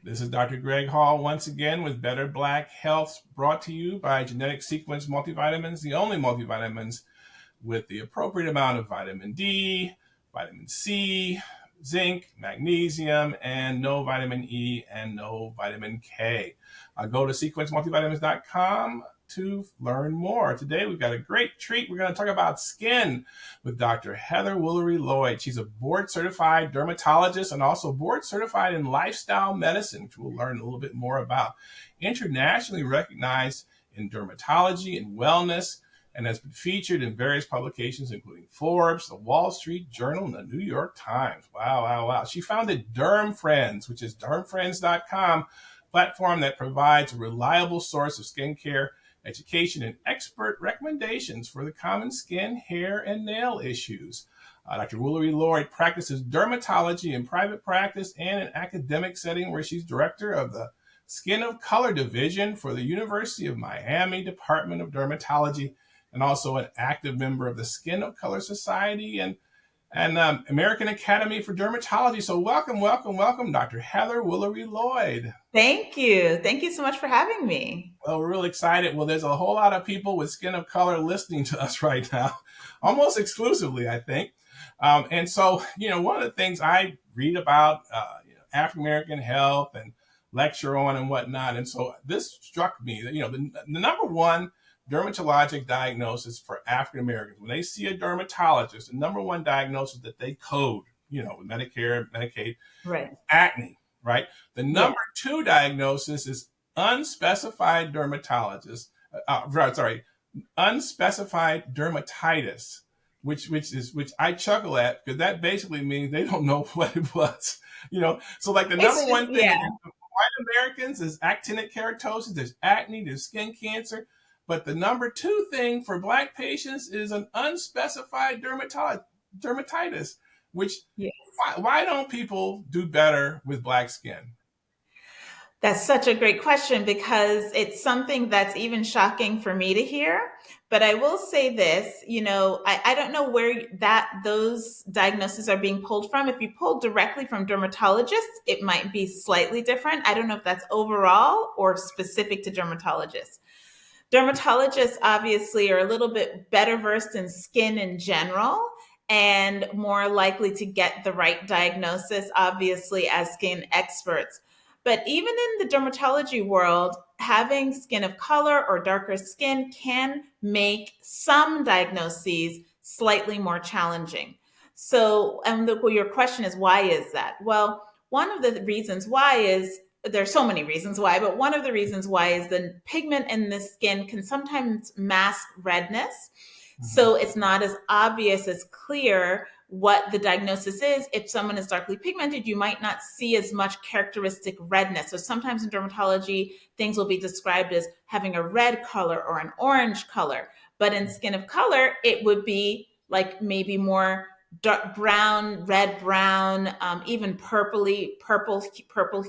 This is Dr. Greg Hall once again with Better Black Health, brought to you by Genetic Sequence Multivitamins, the only multivitamins with the appropriate amount of vitamin D, vitamin C, zinc, magnesium, and no vitamin E and no vitamin K. Go to sequencemultivitamins.com to learn more. Today we've got a great treat. We're going to talk about skin with Dr. Heather Woolery Lloyd. She's a board-certified dermatologist and also board-certified in lifestyle medicine, which we'll learn a little bit more about. Internationally recognized in dermatology and wellness, and has been featured in various publications, including Forbes, the Wall Street Journal, and the New York Times. Wow. She founded Derm Friends, which is dermfriends.com, platform that provides a reliable source of skincare, education, and expert recommendations for the common skin, hair, and nail issues. Dr. Woolery Lloyd practices dermatology in private practice and an academic setting, where she's director of the Skin of Color Division for the University of Miami Department of Dermatology, and also an active member of the Skin of Color Society and American Academy for Dermatology. So welcome, Dr. Heather Woolery Lloyd. Thank you. Thank you so much for having me. Well, we're really excited. Well, there's a whole lot of people with skin of color listening to us right now, almost exclusively, I think. And so, one of the things I read about, African-American health and lecture on and whatnot. And so this struck me that, the number one dermatologic diagnosis for African-Americans, when they see a dermatologist, the number one diagnosis that they code, with Medicare, Medicaid, right, acne, right? The number two diagnosis is unspecified unspecified dermatitis, which I chuckle at, because that basically means they don't know what it was. So like the number one thing for white Americans is actinic keratosis, there's acne, there's skin cancer. But the number two thing for Black patients is an unspecified dermatitis, which why don't people do better with Black skin? That's such a great question, because it's something that's even shocking for me to hear. But I will say this, I don't know where those diagnoses are being pulled from. If you pull directly from dermatologists, it might be slightly different. I don't know if that's overall or specific to dermatologists. Dermatologists obviously are a little bit better versed in skin in general and more likely to get the right diagnosis, obviously, as skin experts. But even in the dermatology world, having skin of color or darker skin can make some diagnoses slightly more challenging. So, and your question is, why is that? Well, one of the reasons why is, there's so many reasons why, but one of the reasons why is the pigment in the skin can sometimes mask redness. So it's not as obvious, as clear what the diagnosis is. If someone is darkly pigmented, you might not see as much characteristic redness. So sometimes in dermatology, things will be described as having a red color or an orange color. But in skin of color, it would be like maybe more dark brown, red brown, even purple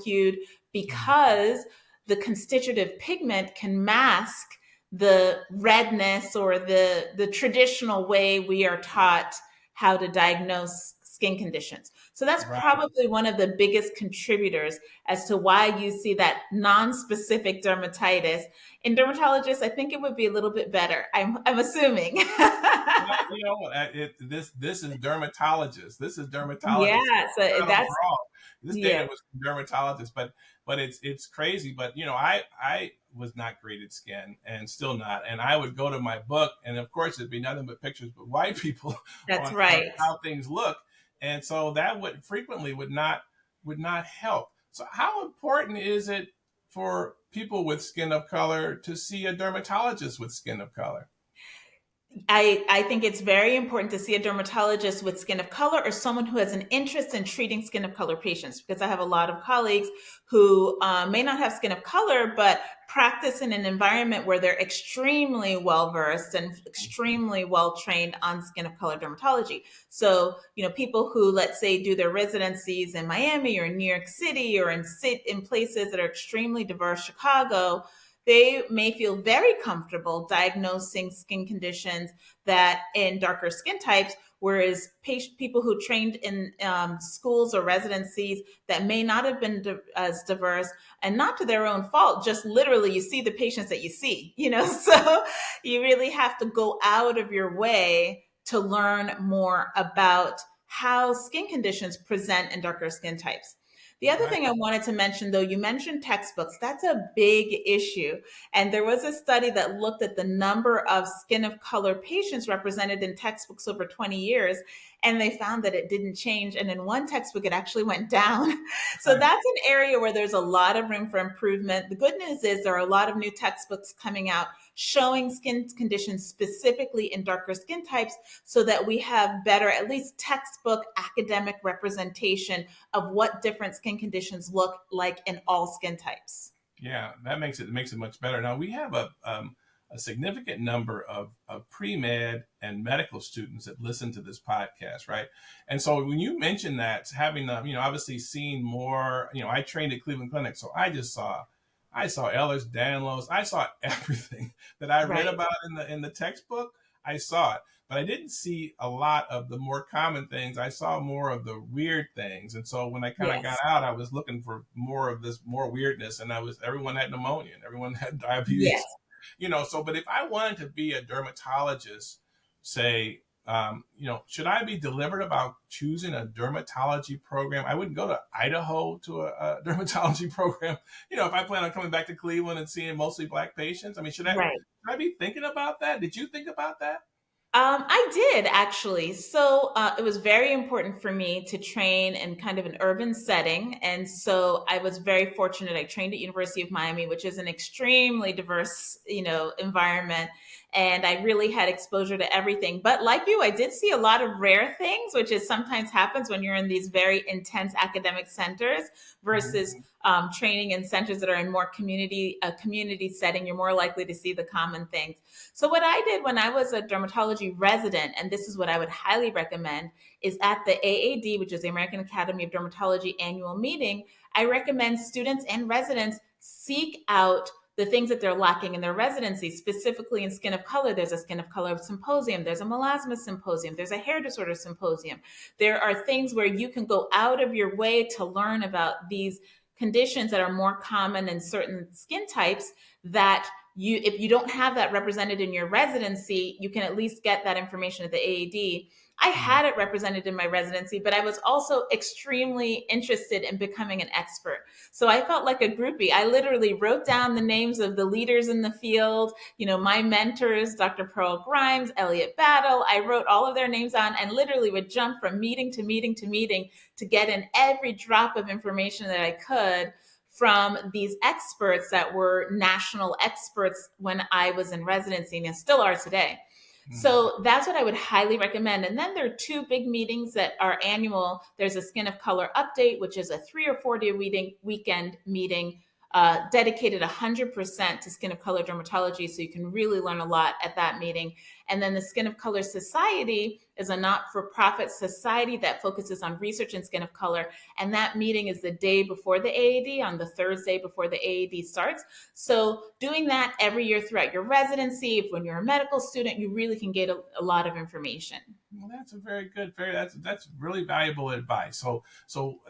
hued, because the constitutive pigment can mask the redness or the traditional way we are taught how to diagnose skin conditions. So that's probably one of the biggest contributors as to why you see that non-specific dermatitis. In dermatologists, I think it would be a little bit better. I'm assuming. This is dermatologist. This is dermatologist. Yeah, so that's wrong. This data was from dermatologist, but it's crazy. But I was not great at skin, and still not. And I would go to my book, and of course it'd be nothing but pictures of white people. That's on how things look, and so that would not help. So how important is it for people with skin of color to see a dermatologist with skin of color? I think it's very important to see a dermatologist with skin of color, or someone who has an interest in treating skin of color patients, because I have a lot of colleagues who may not have skin of color, but practice in an environment where they're extremely well versed and extremely well trained on skin of color dermatology. So, people who, let's say, do their residencies in Miami or in New York City or in places that are extremely diverse, Chicago, they may feel very comfortable diagnosing skin conditions that in darker skin types whereas people who trained in schools or residencies that may not have been as diverse, and not to their own fault, just literally you see the patients that you see, so you really have to go out of your way to learn more about how skin conditions present in darker skin types. The other Right. thing I wanted to mention, though, you mentioned textbooks. That's a big issue. And there was a study that looked at the number of skin of color patients represented in textbooks over 20 years, and they found that it didn't change. And in one textbook, it actually went down. So Right. that's an area where there's a lot of room for improvement. The good news is there are a lot of new textbooks coming out showing skin conditions specifically in darker skin types so that we have better, at least textbook academic representation of what different skin conditions look like in all skin types. Yeah, that makes it much better. Now we have a significant number of pre-med and medical students that listen to this podcast, right? And so when you mentioned that having obviously seeing more, I trained at Cleveland Clinic, so I saw Ehlers Danlos, I saw everything that I read Right. about in the textbook. I saw it, but I didn't see a lot of the more common things. I saw more of the weird things. And so when I kind of got Yes. out, I was looking for more of this, more weirdness. And everyone had pneumonia and everyone had Yes. diabetes, so, but if I wanted to be a dermatologist, say, should I be deliberate about choosing a dermatology program? I wouldn't go to Idaho to a dermatology program. If I plan on coming back to Cleveland and seeing mostly Black patients, I mean, Right. should I be thinking about that? Did you think about that? I did actually. So it was very important for me to train in kind of an urban setting, and so I was very fortunate. I trained at University of Miami, which is an extremely diverse, environment, and I really had exposure to everything. But like you, I did see a lot of rare things, which is sometimes happens when you're in these very intense academic centers versus Mhm. training in centers that are in more a community setting. You're more likely to see the common things. So what I did when I was a dermatology resident, and this is what I would highly recommend, is at the AAD, which is the American Academy of Dermatology annual meeting, I recommend students and residents seek out the things that they're lacking in their residency, specifically in skin of color. There's a skin of color symposium, there's a melasma symposium, there's a hair disorder symposium. There are things where you can go out of your way to learn about these conditions that are more common in certain skin types that if you don't have that represented in your residency, you can at least get that information at the AAD. I Mhm. had it represented in my residency, but I was also extremely interested in becoming an expert. So I felt like a groupie. I literally wrote down the names of the leaders in the field, my mentors, Dr. Pearl Grimes, Elliot Battle. I wrote all of their names on and literally would jump from meeting to meeting to meeting to get in every drop of information that I could from these experts that were national experts when I was in residency and still are today. Mhm. So that's what I would highly recommend. And then there are two big meetings that are annual. There's a Skin of Color Update, which is a 3 or 4 day weekend meeting dedicated 100% to skin of color dermatology. So you can really learn a lot at that meeting. And then the Skin of Color Society is a not-for-profit society that focuses on research in skin of color. And that meeting is the day before the AAD, on the Thursday before the AAD starts. So doing that every year throughout your residency, if when you're a medical student, you really can get a lot of information. Well, that's a very good, that's really valuable advice. So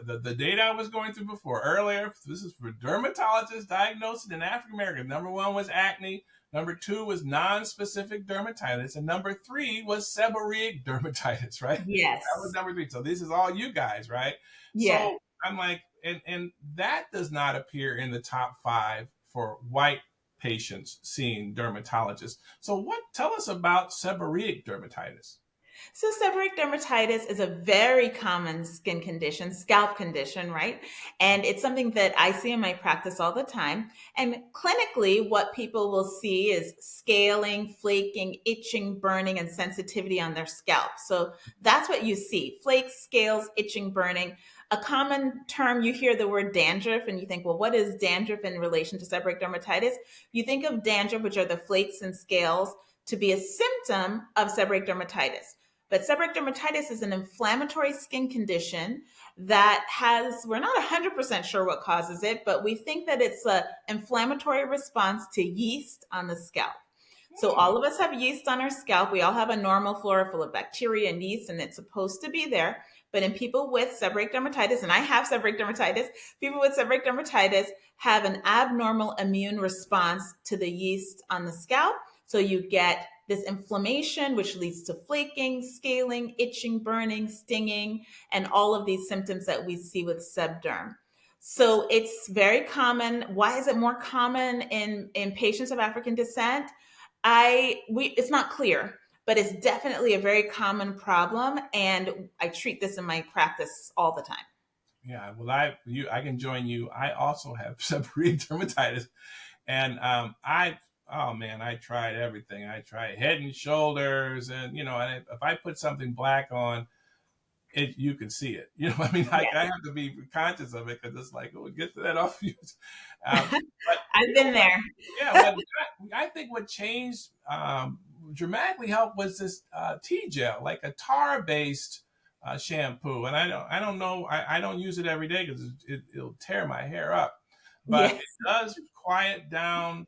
the data I was going through before earlier, this is for dermatologists diagnosing in African American. Number one was acne. Number two was non-specific dermatitis, and number three was seborrheic dermatitis. Right, that was Yes. number three. So this is all you guys, right? Yeah. So I'm like, and that does not appear in the top five for white patients seeing dermatologists. So what? Tell us about seborrheic dermatitis. So seborrheic dermatitis is a very common skin condition, scalp condition, right? And it's something that I see in my practice all the time. And clinically, what people will see is scaling, flaking, itching, burning, and sensitivity on their scalp. So that's what you see: flakes, scales, itching, burning. A common term, you hear the word dandruff and you think, well, what is dandruff in relation to seborrheic dermatitis? You think of dandruff, which are the flakes and scales, to be a symptom of seborrheic dermatitis. But seborrheic dermatitis is an inflammatory skin condition that we're not 100% sure what causes it, but we think that it's an inflammatory response to yeast on the scalp. So all of us have yeast on our scalp. We all have a normal flora full of bacteria and yeast, and it's supposed to be there. But in people with seborrheic dermatitis, and I have seborrheic dermatitis, people with seborrheic dermatitis have an abnormal immune response to the yeast on the scalp. So you get this inflammation, which leads to flaking, scaling, itching, burning, stinging, and all of these symptoms that we see with sebderm. So it's very common. Why is it more common in patients of African descent? It's not clear, but it's definitely a very common problem, and I treat this in my practice all the time. Yeah, well, I can join you. I also have seborrheic dermatitis, and oh man, I tried everything. I tried Head and Shoulders, and and if I put something black on it, you can see it. I mean, I Yes. have to be conscious of it because it's like, oh, get that off you. But I've been what? there. Yeah, what I think what changed dramatically helped was this tea gel, like a tar based shampoo, and I don't know, I don't use it every day because it'll tear my hair up, but Yes. it does quiet down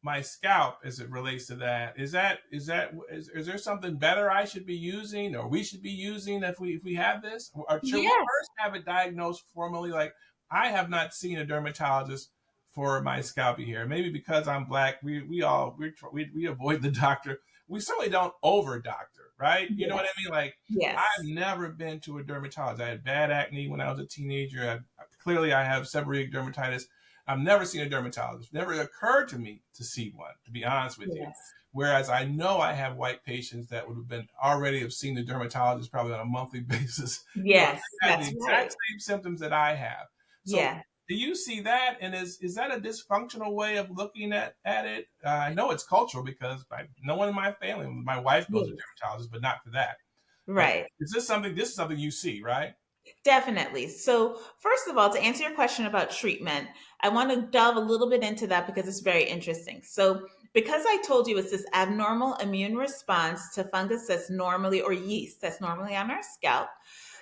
my scalp as it relates to that. Is there something better I should be using or we should be using if we have this? Or should we Yes. first have it diagnosed formally? Like, I have not seen a dermatologist for my scalpy hair. Maybe because I'm black, we avoid the doctor. We certainly don't over doctor, right? You know what I Yes. mean? Like, I've Yes. never been to a dermatologist. I had bad acne when I was a teenager. Clearly, I have seborrheic dermatitis. I've never seen a dermatologist. Never occurred to me to see one, to be honest with you. Yes. Whereas I know I have white patients that would have been already have seen the dermatologist probably on a monthly basis. Yes. They had the That's right. exact same symptoms that I have. So Yeah. do you see that? And is that a dysfunctional way of looking at it? I know it's cultural because no one in my family, my wife goes to a Yes. dermatologist, but not for that. But Right. this is something you see, right? Definitely. So, first of all, to answer your question about treatment, I want to delve a little bit into that because it's very interesting. So, because I told you it's this abnormal immune response to fungus that's normally, or yeast that's normally on our scalp,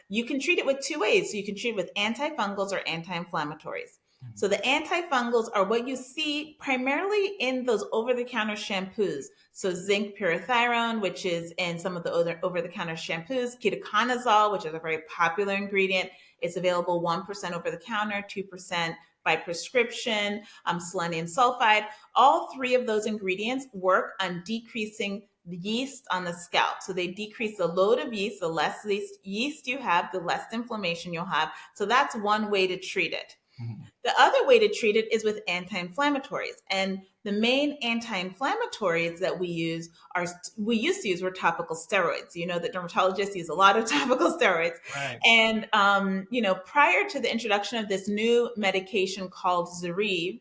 you can treat it with two ways. So you can treat it with antifungals or anti-inflammatories. So the antifungals are what you see primarily in those over-the-counter shampoos. So zinc pyrithione, which is in some of the other over-the-counter shampoos, ketoconazole, which is a very popular ingredient. It's available 1% over the counter, 2% by prescription, selenium sulfide. All three of those ingredients work on decreasing the yeast on the scalp. So they decrease the load of yeast. The less yeast you have, the less inflammation you'll have. So that's one way to treat it. Mhm. The other way to treat it is with anti-inflammatories. And the main anti-inflammatories that we used to use were topical steroids. You know that dermatologists use a lot of topical steroids. Right. And, prior to the introduction of this new medication called Zoryve,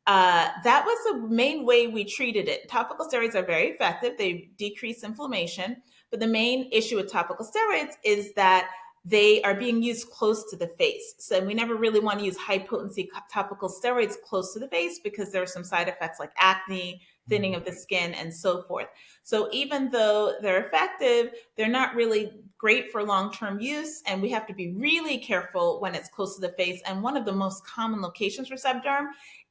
that was the main way we treated it. Topical steroids are very effective. They decrease inflammation. But the main issue with topical steroids is that they are being used close to the face. So we never really want to use high potency topical steroids close to the face because there are some side effects like acne, thinning Mhm. of the skin, and so forth. So even though they're effective, they're not really great for long-term use. And we have to be really careful when it's close to the face. And one of the most common locations for sebderm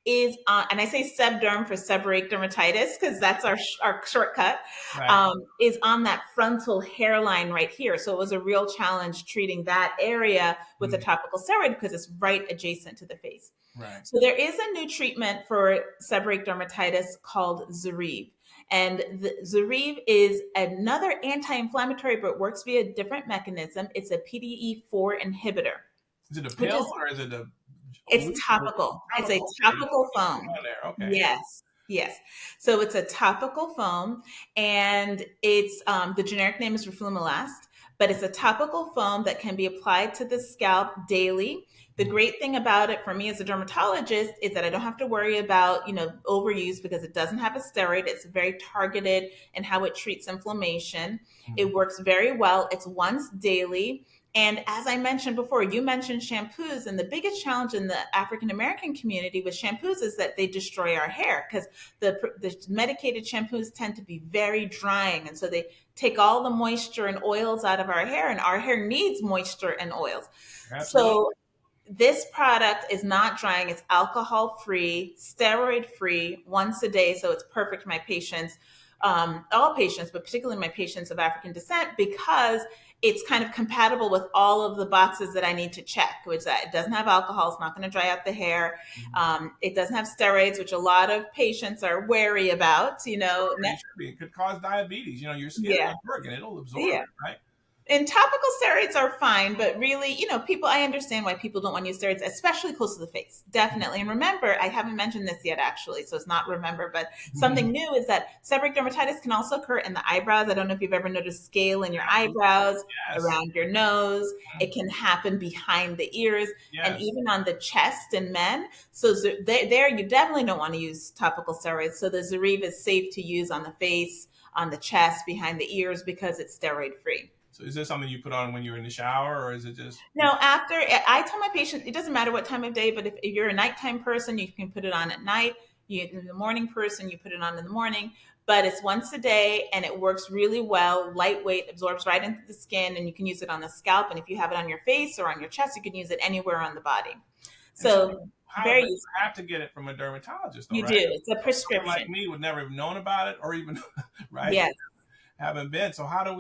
is and I say sebderm for seborrheic dermatitis because that's our shortcut, Right. is on that frontal hairline right here. So it was a real challenge treating that area with a Mhm. topical steroid because it's right adjacent to the face. Right. So there is a new treatment for seborrheic dermatitis called Zoryve. And the Zoryve is another anti-inflammatory, but works via a different mechanism. It's a PDE4 inhibitor, Is it a which pill is or is it a it's loop or topical. It's a topical? Okay, you topical put it foam. on there. Okay. Yes. Yes. So it's a topical foam, and it's the generic name is roflumilast, but it's a topical foam that can be applied to the scalp daily. The Mhm. great thing about it for me as a dermatologist is that I don't have to worry about, overuse because it doesn't have a steroid. It's very targeted in how it treats inflammation. It Mhm. works very well. It's once daily. And as I mentioned before, you mentioned shampoos, and the biggest challenge in the African American community with shampoos is that they destroy our hair because the medicated shampoos tend to be very drying. And so they take all the moisture and oils out of our hair, and our hair needs moisture and oils. Absolutely. So this product is not drying. It's alcohol free, steroid free, once a day. So it's perfect for my patients all patients, but particularly my patients of African descent, because it's kind of compatible with all of the boxes that I need to check, which that it doesn't have alcohol, it's not going to dry out the hair. It doesn't have steroids, which a lot of patients are wary about, It should be. It could cause diabetes. Your skin Yeah. will work and it'll absorb Yeah. it, right? And topical steroids are fine, but really, people, I understand why people don't want to use steroids, especially close to the face. Definitely. And remember, I haven't mentioned this yet, actually, so it's not remember, but something new is that seborrheic dermatitis can also occur in the eyebrows. I don't know if you've ever noticed scale in your eyebrows, Yes. around your nose. It can happen behind the ears and Yes. even on the chest in men. So there, you definitely don't want to use topical steroids. So the Zoryve is safe to use on the face, on the chest, behind the ears, because it's steroid free. So is this something you put on when you're in the shower, or is it just No, after I tell my patient, it doesn't matter what time of day, but if you're a nighttime person, you can put it on at night. You in the morning person, you put it on in the morning. But it's once a day, and it works really well. Lightweight, absorbs right into the skin, and you can use it on the scalp. And if you have it on your face or on your chest, you can use it anywhere on the body. and so So how very but you useful. have to get it from a dermatologist though, You right? do. It's a So someone like prescription. me would never have known about it or even right, Yes. haven't been. So how do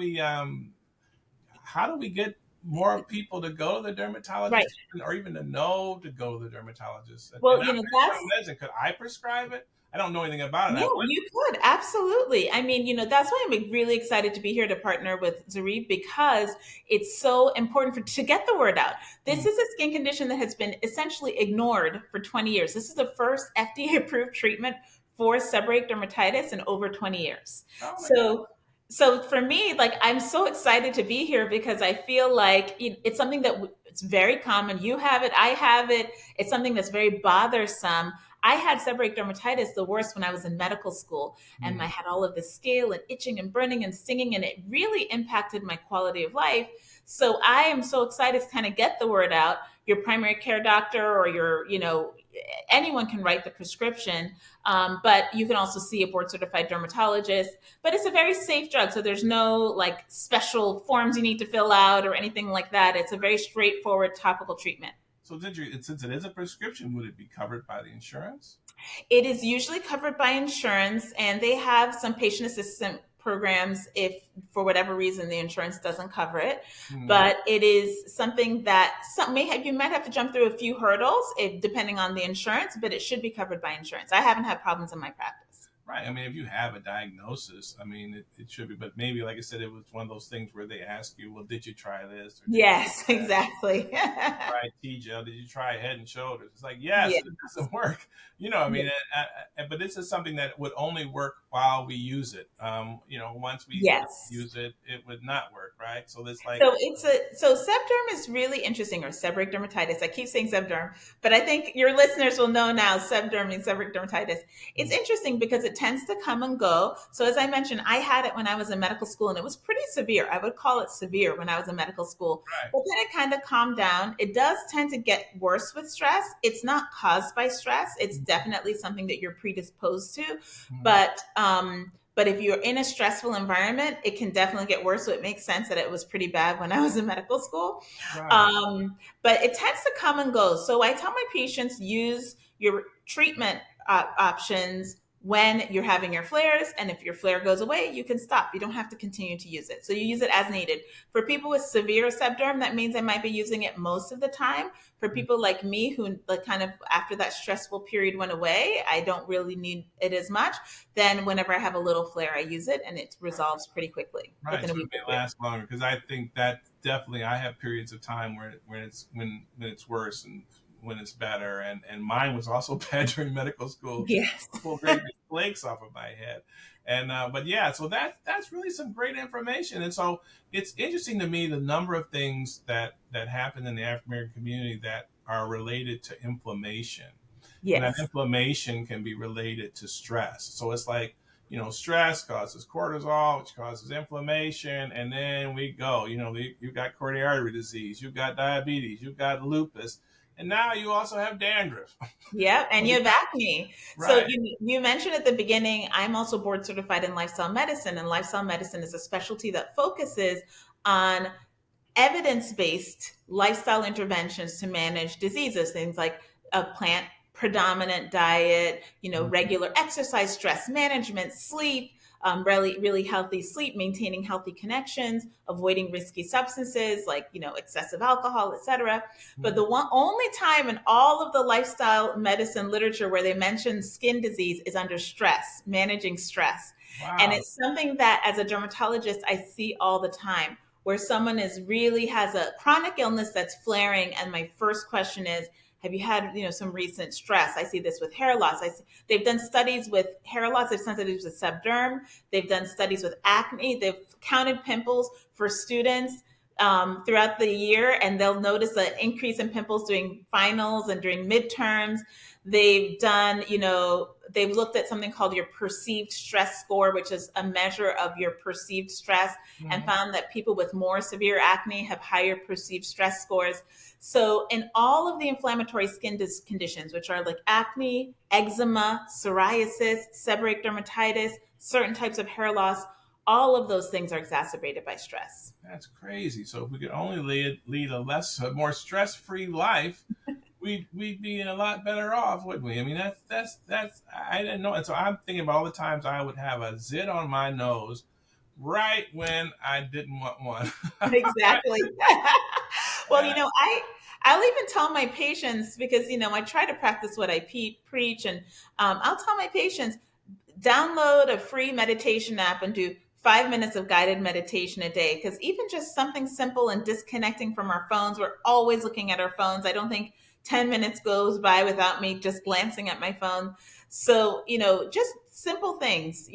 we get more people to go to the Right. dermatologist or even to know to go to the dermatologist? And Well, I'm that's medicine. Could I prescribe it? I don't know anything about it. I Yeah, would. you could. Absolutely. I mean, that's why I'm really excited to be here to partner with Zoryve, because it's so important to get the word out. This Mm. is a skin condition that has been essentially ignored for 20 years. This is the first FDA-approved treatment for seborrheic dermatitis in over 20 years. Oh my God. So for me, like, I'm so excited to be here because I feel like it's something that it's very common. You have it, I have it. It's something that's very bothersome. I had seborrheic dermatitis the worst when I was in medical school, and I Mm. had all of this scale and itching and burning and stinging, and it really impacted my quality of life. So I am so excited to kind of get the word out. Your primary care doctor or anyone can write the prescription, but you can also see a board certified dermatologist. But it's a very safe drug, so there's no like special forms you need to fill out or anything like that. It's a very straightforward topical treatment. So since it is a prescription, would it be covered by the insurance? It is usually covered by insurance, and they have some patient assistance programs if for whatever reason the insurance doesn't cover it. Mm. But it is something that you might have to jump through a few hurdles depending on the insurance, but it should be covered by insurance. I haven't had problems in my practice. Right. I mean, if you have a diagnosis, I mean, it should be. But maybe, like I said, it was one of those things where they ask you, well, did you try this or did you Yes, exactly. try T-gel? Did you try Head and Shoulders? It's like, yes, Yeah. it doesn't work. I Yeah. mean, but this is something that would only work while we use it. Once we Yes. use it, it would not work, right? So it's like, So sebderm is really interesting, or seborrheic dermatitis. I keep saying sebderm, but I think your listeners will know now sebderm means seborrheic dermatitis. It's interesting because it tends to come and go. So as I mentioned, I had it when I was in medical school, and it was pretty severe. I would call it severe when I was in medical school. right. But then it kind of calmed down. It does tend to get worse with stress. It's not caused by stress. It's definitely something that you're predisposed to. Mhm. But if you're in a stressful environment, it can definitely get worse. So it makes sense that it was pretty bad when I was in medical school. Right. But it tends to come and go. So I tell my patients, use your treatment options when you're having your flares. And if your flare goes away, you can stop. You don't have to continue to use it. So you use it as needed. For people with severe sebderm, that means I might be using it most of the time. For people like me who like kind of after that stressful period went away, I don't really need it as much. Then whenever I have a little flare, I use it, and it resolves pretty quickly Right, within a so it week may or two. last longer because I think that definitely I have periods of time where when it's worse and when it's better, and mine was also bad during medical school. Yes. Pull great big flakes off of my head, and but yeah, so that's really some great information, and so it's interesting to me the number of things that happen in the African American community that are related to inflammation, and that Yes. inflammation can be related to stress. So it's like, stress causes cortisol, which causes inflammation, and then we go. You've got coronary artery disease, you've got diabetes, you've got lupus, and now you also have dandruff. Yeah, and you have acne. So Right. you mentioned at the beginning, I'm also board certified in lifestyle medicine, and lifestyle medicine is a specialty that focuses on evidence-based lifestyle interventions to manage diseases, things like a plant predominant diet, regular exercise, stress management, sleep, really healthy sleep, maintaining healthy connections, avoiding risky substances like, excessive alcohol, etc. But Mhm. the one only time in all of the lifestyle medicine literature where they mention skin disease is under stress, managing stress. And Wow. it's something that as a dermatologist, I see all the time where someone really has a chronic illness that's flaring. And my first question is, have you had, some recent stress? I see this with hair loss. They've done studies with hair loss. They've done studies with sebderm. They've done studies with acne. They've counted pimples for students throughout the year, and they'll notice an increase in pimples during finals and during midterms. They've done, they've looked at something called your perceived stress score, which is a measure of your perceived stress, and Mhm. found that people with more severe acne have higher perceived stress scores. So, in all of the inflammatory skin conditions, which are like acne, eczema, psoriasis, seborrheic dermatitis, certain types of hair loss, all of those things are exacerbated by stress. That's crazy. So if we could only lead a more stress-free life, we'd be a lot better off, wouldn't we? I mean, that's I didn't know. And so I'm thinking about all the times I would have a zit on my nose right when I didn't want one. Exactly. Well, Yeah. I'll even tell my patients because I try to practice what I preach, and I'll tell my patients download a free meditation app and do 5 minutes of guided meditation a day. Because even just something simple and disconnecting from our phones, we're always looking at our phones. I don't think 10 minutes goes by without me just glancing at my phone. So, just simple things.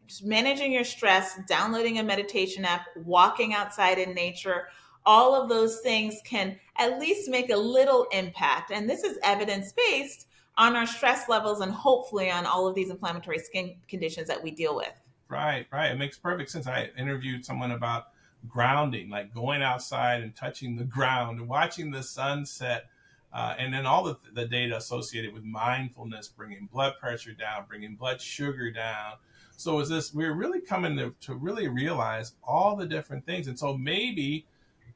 Just managing your stress, downloading a meditation app, walking outside in nature, all of those things can at least make a little impact. And this is evidence based on our stress levels and hopefully on all of these inflammatory skin conditions that we deal with. Right, right. It makes perfect sense. I interviewed someone about grounding, like going outside and touching the ground and watching the sunset, and then all the data associated with mindfulness, bringing blood pressure down, bringing blood sugar down. So is this, we're really coming to really realize all the different things. And so maybe,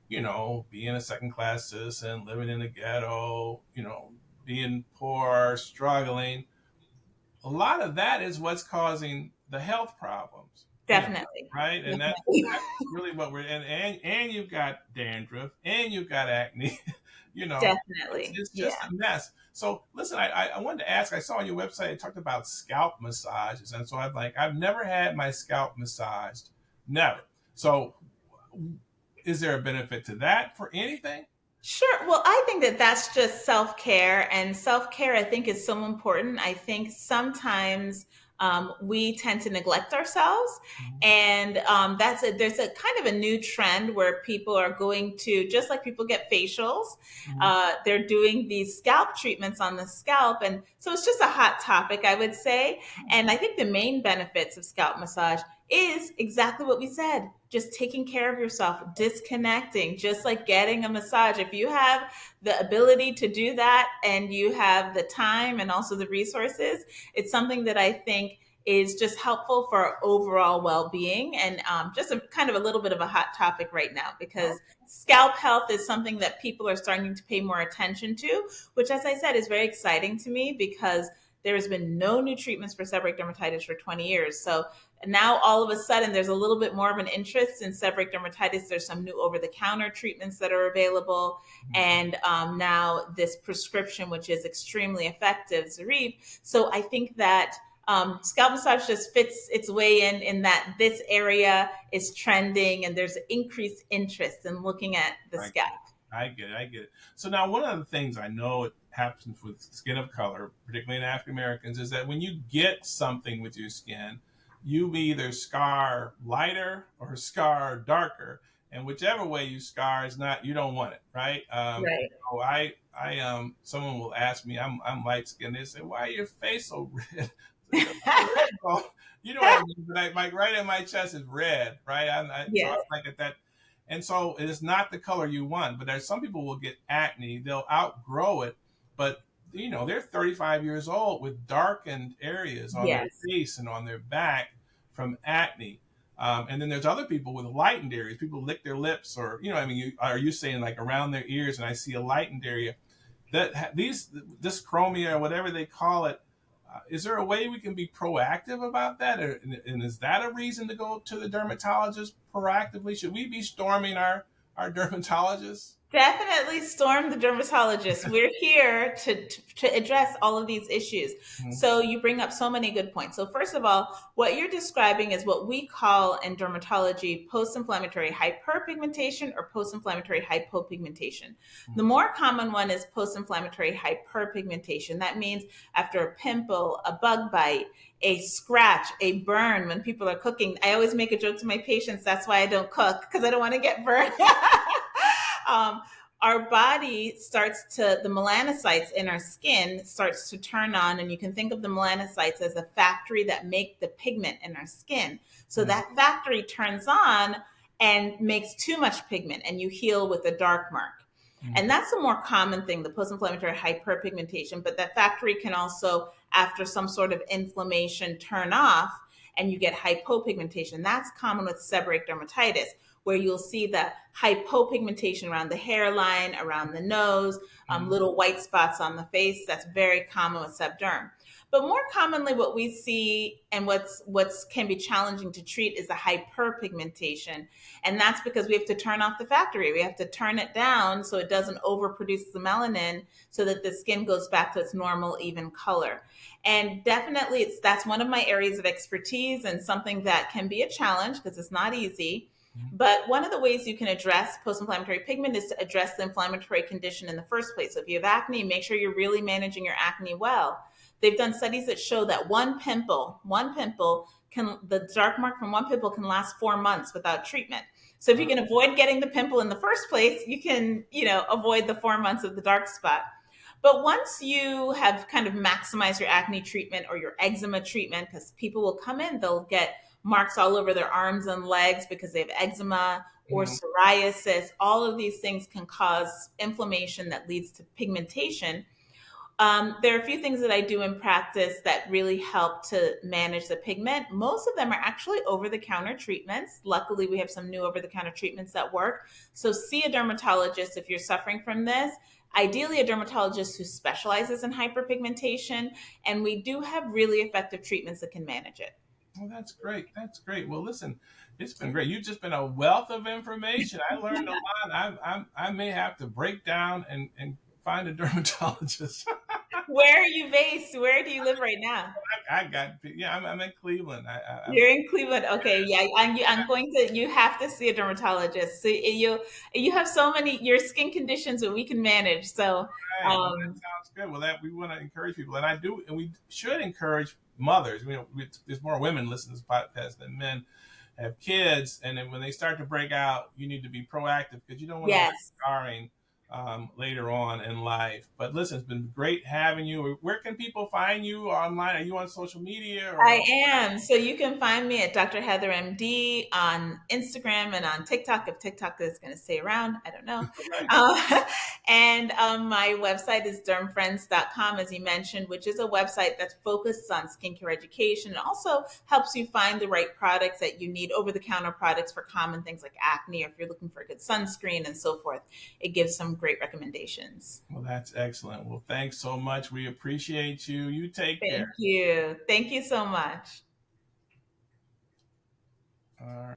being a second class citizen, living in the ghetto, being poor, struggling, a lot of that is what's causing the health problems, Definitely. right? And Definitely. that's really what we're and you've got dandruff and you've got acne, you know, Definitely. it's Yeah. just a mess. So listen, I wanted to ask, I saw on your website it talked about scalp massages, and so I'm like, I've never had my scalp massaged, never. So is there a benefit to that for anything? Sure. Well, I think that that's just self care, and self care, I think, is so important. I think sometimes we tend to neglect ourselves, Mhm. and there's a kind of a new trend where people are going to, just like people get facials, Mhm. they're doing these scalp treatments on the scalp, and so it's just a hot topic, I would say. And I think the main benefits of scalp massage is exactly what we said, just taking care of yourself, disconnecting, just like getting a massage. If you have the ability to do that and you have the time and also the resources, it's something that I think is just helpful for our overall well-being, and just a kind of a little bit of a hot topic right now because scalp health is something that people are starting to pay more attention to, which, as I said, is very exciting to me because there has been no new treatments for seborrheic dermatitis for 20 years. So now all of a sudden there's a little bit more of an interest in seborrheic dermatitis. There's some new over-the-counter treatments that are available, and now this prescription, which is extremely effective, Zarif. So I think that scalp massage just fits its way in that this area is trending, and there's increased interest in looking at the I scalp. get it. I get it. I get it. So now, one of the things I know it happens with skin of color, particularly in African Americans, is that when you get something with your skin, you either scar lighter or scar darker, and whichever way you scar is not, you don't want it, right? Right. So someone will ask me, I'm light skinned. They say, "Why is your face so red?" "Oh, red." Well, you know what I mean? But like right in my chest is red, right? So I'm Yes. like at that, and so it is not the color you want. But there's some people will get acne, they'll outgrow it, but they're 35 years old with darkened areas on their Yes. face and on their back from acne. And then there's other people with lightened areas. People lick their lips, or I mean, are you saying like around their ears? And I see a lightened area. That these this chromia or whatever they call it, Is there a way we can be proactive about that? And is that a reason to go to the dermatologist proactively? Should we be storming our dermatologist? Definitely storm the dermatologist. We're here to address all of these issues. Mm-hmm. So you bring up so many good points. So first of all, what you're describing is what we call in dermatology post-inflammatory hyperpigmentation or post-inflammatory hypopigmentation. The more common one is post-inflammatory hyperpigmentation. That means after a pimple, a bug bite, a scratch, a burn when people are cooking. I always make a joke to my patients. That's why I don't cook, because I don't want to get burned. um, our body starts to, the melanocytes in our skin starts to turn on, and you can think of the melanocytes as a factory that make the pigment in our skin. So Mm-hmm. that factory turns on and makes too much pigment, and you heal with a dark mark. And that's a more common thing, the post-inflammatory hyperpigmentation. But that factory can also, after some sort of inflammation, turn off, and you get hypopigmentation. That's common with seborrheic dermatitis, where you'll see the hypopigmentation around the hairline, around the nose, Mm-hmm. little white spots on the face. That's very common with sebderm. But more commonly, what we see and what's can be challenging to treat is the hyperpigmentation, and that's because we have to turn off the factory. We have to turn it down so it doesn't overproduce the melanin, so that the skin goes back to its normal, even color. And definitely, that's one of my areas of expertise, and something that can be a challenge because it's not easy. But one of the ways you can address post-inflammatory pigment is to address the inflammatory condition in the first place. So if you have acne, make sure you're really managing your acne well. They've done studies that show that the dark mark from one pimple can last 4 months without treatment. So if you can avoid getting the pimple in the first place, you can, avoid the 4 months of the dark spot. But once you have kind of maximized your acne treatment or your eczema treatment, because people will come in, they'll get marks all over their arms and legs because they have eczema or Mm-hmm. psoriasis. All of these things can cause inflammation that leads to pigmentation. There are a few things that I do in practice that really help to manage the pigment. Most of them are actually over-the-counter treatments. Luckily, we have some new over-the-counter treatments that work. So see a dermatologist if you're suffering from this. Ideally, a dermatologist who specializes in hyperpigmentation. And we do have really effective treatments that can manage it. Well, that's great. That's great. Well, listen, it's been great. You've just been a wealth of information. I learned a lot. I may have to break down and find a dermatologist. Where are you based? Where do you live right now? I got, yeah, I'm in Cleveland. I'm You're in Cleveland. Okay, yeah, I'm going to. You have to see a dermatologist. So you have so many your skin conditions that we can manage. So, right. Well, that sounds good. Well, that we want to encourage people, and I do, and we should encourage mothers. There's more women listen to this podcast than men have kids, and then when they start to break out, you need to be proactive because you don't want to leave yes, scarring later on in life. But listen, it's been great having you. Where can people find you online? Are you on social media I or? am. So you can find me at Dr. Heather MD on Instagram and on TikTok. If TikTok is going to stay around, I don't know. Right. And my website is dermfriends.com, as you mentioned, which is a website that's focused on skincare education and also helps you find the right products that you need, over the counter products for common things like acne, or if you're looking for a good sunscreen and so forth. It gives some great recommendations. Well, that's excellent. Well, thanks so much. We appreciate you. You take care. Thank you. Thank you so much. All right.